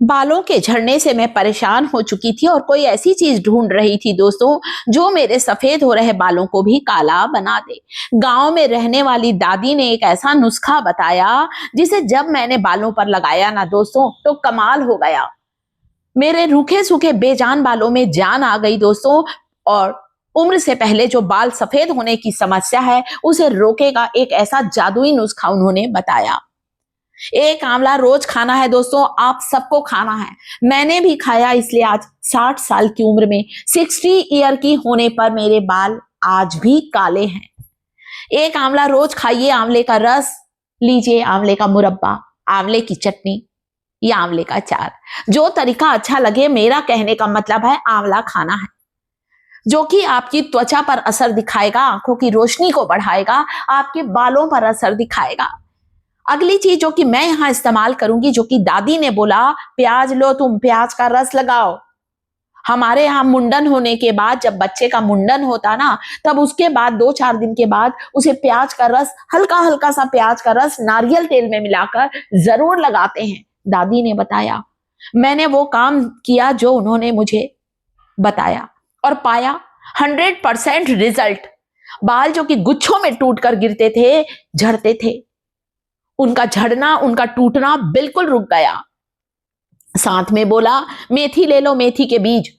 बालों के झड़ने से मैं परेशान हो चुकी थी और कोई ऐसी चीज ढूंढ रही थी दोस्तों जो मेरे सफेद हो रहे बालों को भी काला बना दे। गांव में रहने वाली दादी ने एक ऐसा नुस्खा बताया जिसे जब मैंने बालों पर लगाया ना दोस्तों तो कमाल हो गया। मेरे रूखे सूखे बेजान बालों में जान आ गई दोस्तों। और उम्र से पहले जो बाल सफेद होने की समस्या है उसे रोकेगा एक ऐसा जादुई नुस्खा उन्होंने बताया। एक आंवला रोज खाना है दोस्तों, आप सबको खाना है। मैंने भी खाया, इसलिए आज 60 साल की उम्र में 60 ईयर की होने पर मेरे बाल आज भी काले हैं। एक आंवला रोज खाइए, आंवले का रस लीजिए, आंवले का मुरब्बा, आंवले की चटनी या आंवले का अचार, जो तरीका अच्छा लगे। मेरा कहने का मतलब है आंवला खाना है, जो कि आपकी त्वचा पर असर दिखाएगा, आंखों की रोशनी को बढ़ाएगा, आपके बालों पर असर दिखाएगा। अगली चीज जो कि मैं यहां इस्तेमाल करूंगी, जो कि दादी ने बोला, प्याज लो तुम, प्याज का रस लगाओ। हमारे यहाँ मुंडन होने के बाद, जब बच्चे का मुंडन होता ना, तब उसके बाद 2-4 दिन के बाद उसे प्याज का रस, हल्का हल्का सा प्याज का रस नारियल तेल में मिलाकर जरूर लगाते हैं, दादी ने बताया। मैंने वो काम किया जो उन्होंने मुझे बताया और पाया 100% रिजल्ट। बाल जो कि गुच्छों में टूटकर गिरते थे, झड़ते थे, उनका झड़ना, उनका टूटना बिल्कुल रुक गया। साथ में बोला, मेथी ले लो, मेथी के बीज,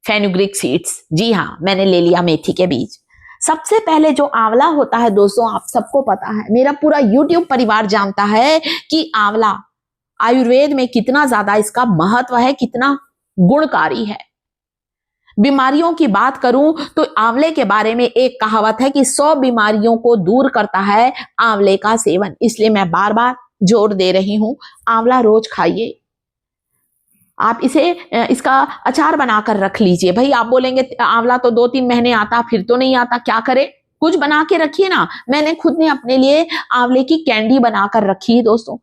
फेनुग्रीक सीड्स। जी हां, मैंने ले लिया मेथी के बीज। सबसे पहले जो आंवला होता है दोस्तों, आप सबको पता है, मेरा पूरा यूट्यूब परिवार जानता है कि आंवला आयुर्वेद में कितना ज्यादा इसका महत्व है, कितना गुणकारी है। बीमारियों की बात करूं तो आंवले के बारे में एक कहावत है कि 100 बीमारियों को दूर करता है आंवले का सेवन। इसलिए मैं बार बार जोर दे रही हूं, आंवला रोज खाइए। आप इसे इसका अचार बनाकर रख लीजिए। भाई आप बोलेंगे आंवला तो 2-3 महीने आता, फिर तो नहीं आता, क्या करे? कुछ बना के रखिए ना। मैंने खुद ने अपने लिए आंवले की कैंडी बनाकर रखी है दोस्तों।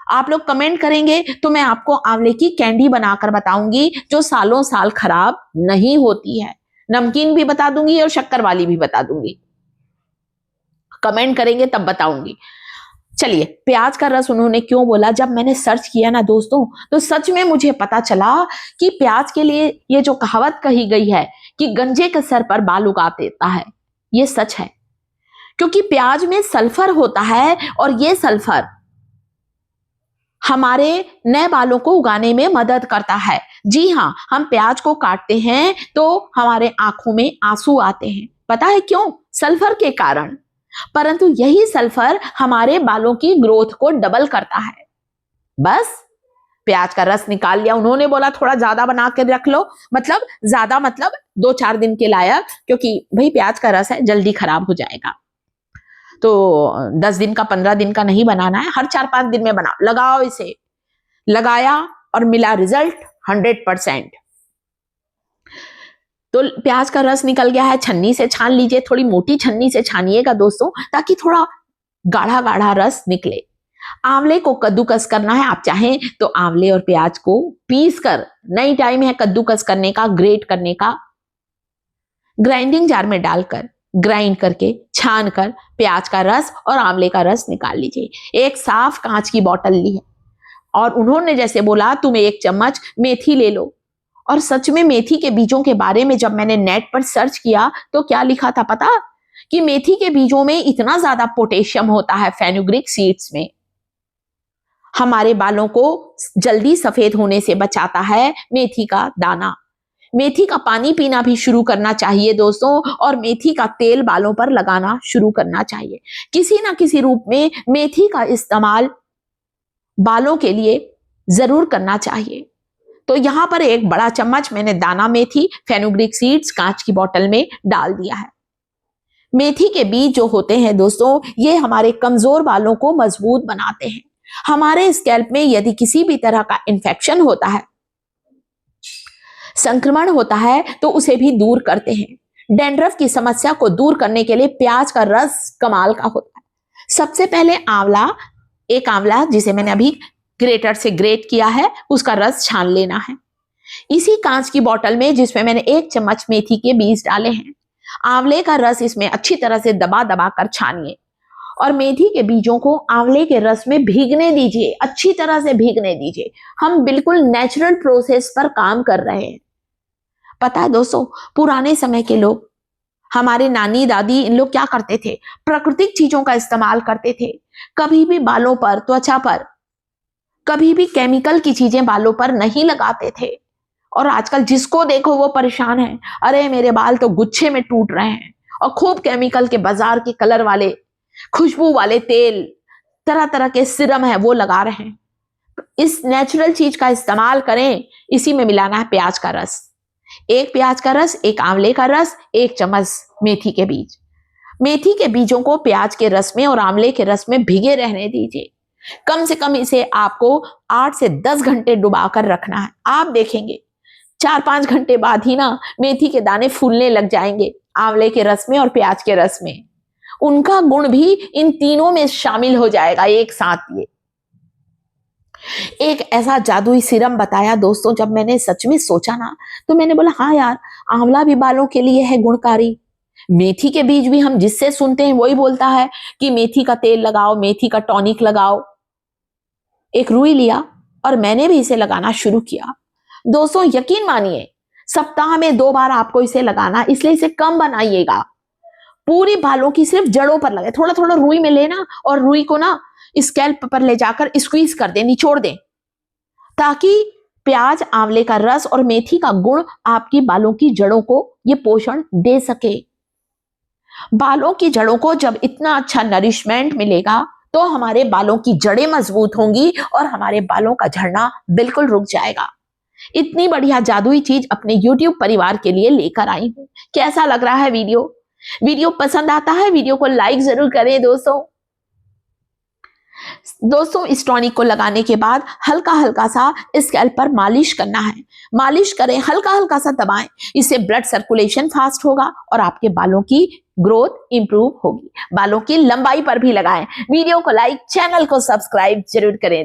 आप लोग कमेंट करेंगे तो मैं आपको आंवले की कैंडी बनाकर बताऊंगी, जो सालों साल खराब नहीं होती है। नमकीन भी बता दूंगी और शक्कर वाली भी बता दूंगी। कमेंट करेंगे तब बताऊंगी। चलिए, प्याज का रस उन्होंने क्यों बोला, जब मैंने सर्च किया ना दोस्तों, तो सच में मुझे पता चला कि प्याज के लिए ये जो कहावत कही गई है कि गंजे के सर पर बाल उगा देता है, ये सच है। क्योंकि प्याज में सल्फर होता है और ये सल्फर हमारे नए बालों को उगाने में मदद करता है। जी हां, हम प्याज को काटते हैं तो हमारे आंखों में आंसू आते हैं। पता है क्यों? सल्फर के कारण। परंतु यही सल्फर हमारे बालों की ग्रोथ को डबल करता है। बस प्याज का रस निकाल लिया। उन्होंने बोला थोड़ा ज्यादा बना के रख लो, मतलब ज्यादा, मतलब 2-4 दिन के लायक, क्योंकि भाई प्याज का रस है, जल्दी खराब हो जाएगा। तो 10 दिन का, 15 दिन का नहीं बनाना है, हर 4-5 दिन में बनाओ। लगाओ इसे। लगाया और मिला रिजल्ट 100%। तो प्याज का रस निकल गया है, छन्नी से छान लीजिए, थोड़ी मोटी छन्नी से छानिएगा दोस्तों, ताकि थोड़ा गाढ़ा गाढ़ा रस निकले। आंवले को कद्दूकस करना है। आप चाहें तो आंवले और प्याज को पीस कर, नई टाइम है कद्दूकस करने का, ग्रेट करने का, ग्राइंडिंग जार में डालकर ग्राइंड करके छान कर प्याज का रस और आंवले का रस निकाल लीजिए। एक साफ कांच की बोतल ली है और उन्होंने जैसे बोला, तुम 1 चम्मच मेथी ले लो। और सच में मेथी के बीजों के बारे में जब मैंने नेट पर सर्च किया तो क्या लिखा था पता? कि मेथी के बीजों में इतना ज्यादा पोटेशियम होता है, फेनुग्रीक सीड्स में, हमारे बालों को जल्दी सफेद होने से बचाता है। मेथी का दाना, मेथी का पानी पीना भी शुरू करना चाहिए दोस्तों, और मेथी का तेल बालों पर लगाना शुरू करना चाहिए। किसी ना किसी रूप में मेथी का इस्तेमाल बालों के लिए जरूर करना चाहिए। तो यहां पर 1 बड़ा चम्मच मैंने दाना मेथी, फेनुग्रीक सीड्स कांच की बोतल में डाल दिया है। मेथी के बीज जो होते हैं दोस्तों, ये हमारे कमजोर बालों को मजबूत बनाते हैं। हमारे स्कैल्प में यदि किसी भी तरह का इंफेक्शन होता है, संक्रमण होता है, तो उसे भी दूर करते हैं। डैंड्रफ की समस्या को दूर करने के लिए प्याज का रस कमाल का होता है। सबसे पहले आंवला, एक आंवला जिसे मैंने अभी ग्रेटर से ग्रेट किया है, उसका रस छान लेना है। इसी कांच की बोतल में, जिसमें मैंने 1 चम्मच मेथी के बीज डाले हैं, आंवले का रस इसमें अच्छी तरह से दबा दबा कर छानिए और मेथी के बीजों को आंवले के रस में भीगने दीजिए, अच्छी तरह से भीगने दीजिए। हम बिल्कुल नेचुरल प्रोसेस पर काम कर रहे हैं। पता है दोस्तों, पुराने समय के लोग, हमारे नानी दादी, इन लोग क्या करते थे, प्राकृतिक चीजों का इस्तेमाल करते थे। कभी भी बालों पर, त्वचा पर, कभी भी केमिकल की चीजें बालों पर नहीं लगाते थे। और आजकल जिसको देखो वो परेशान है, अरे मेरे बाल तो गुच्छे में टूट रहे हैं, और खूब केमिकल के बाजार के कलर वाले, खुशबू वाले तेल, तरह तरह के सिरम है वो लगा रहे हैं। इस नेचुरल चीज का इस्तेमाल करें। इसी में मिलाना है प्याज का रस, एक प्याज का रस, एक आंवले का रस, एक चम्मच मेथी के बीज। मेथी के बीजों को प्याज के रस में और आंवले के रस में भिगे रहने दीजिए। कम से कम इसे आपको 8 से 10 घंटे डुबाकर रखना है। आप देखेंगे 4-5 घंटे बाद ही ना मेथी के दाने फूलने लग जाएंगे, आंवले के रस में और प्याज के रस में। उनका गुण भी इन तीनों में शामिल हो जाएगा एक साथ। ये एक ऐसा जादुई सीरम बताया दोस्तों, जब मैंने सच में सोचा ना, तो मैंने बोला हाँ यार, आंवला भी बालों के लिए है गुणकारी, मेथी के बीज भी हम जिससे सुनते हैं वही बोलता है कि मेथी का तेल लगाओ, मेथी का टॉनिक लगाओ। एक रुई लिया और मैंने भी इसे लगाना शुरू किया। दोस्तों यकीन मानिए, सप्ताह में 2 बार आपको इसे लगाना, इसलिए इसे कम बनाइएगा। पूरी बालों की सिर्फ जड़ों पर लगे, थोड़ा थोड़ा रुई में लेना और रुई को ना स्कैल्प पर ले जाकर स्क्वीज कर दे, निचोड़ दे, ताकि प्याज, आंवले का रस और मेथी का गुण आपकी बालों की जड़ों को ये पोषण दे सके। बालों की जड़ों को जब इतना अच्छा नरिशमेंट मिलेगा तो हमारे बालों की जड़ें मजबूत होंगी और हमारे बालों का झड़ना बिल्कुल रुक जाएगा। इतनी बढ़िया जादुई चीज अपने YouTube परिवार के लिए लेकर आई हूं। कैसा लग रहा है वीडियो पसंद आता है, वीडियो को लाइक जरूर करें दोस्तों इस टॉनिक को लगाने के बाद हल्का हल्का सा स्कैल्प पर मालिश करना है। मालिश करें, हल्का हल्का सा दबाएं, इससे ब्लड सर्कुलेशन फास्ट होगा और आपके बालों की ग्रोथ इंप्रूव होगी। बालों की लंबाई पर भी लगाएं। वीडियो को लाइक, चैनल को सब्सक्राइब जरूर करें।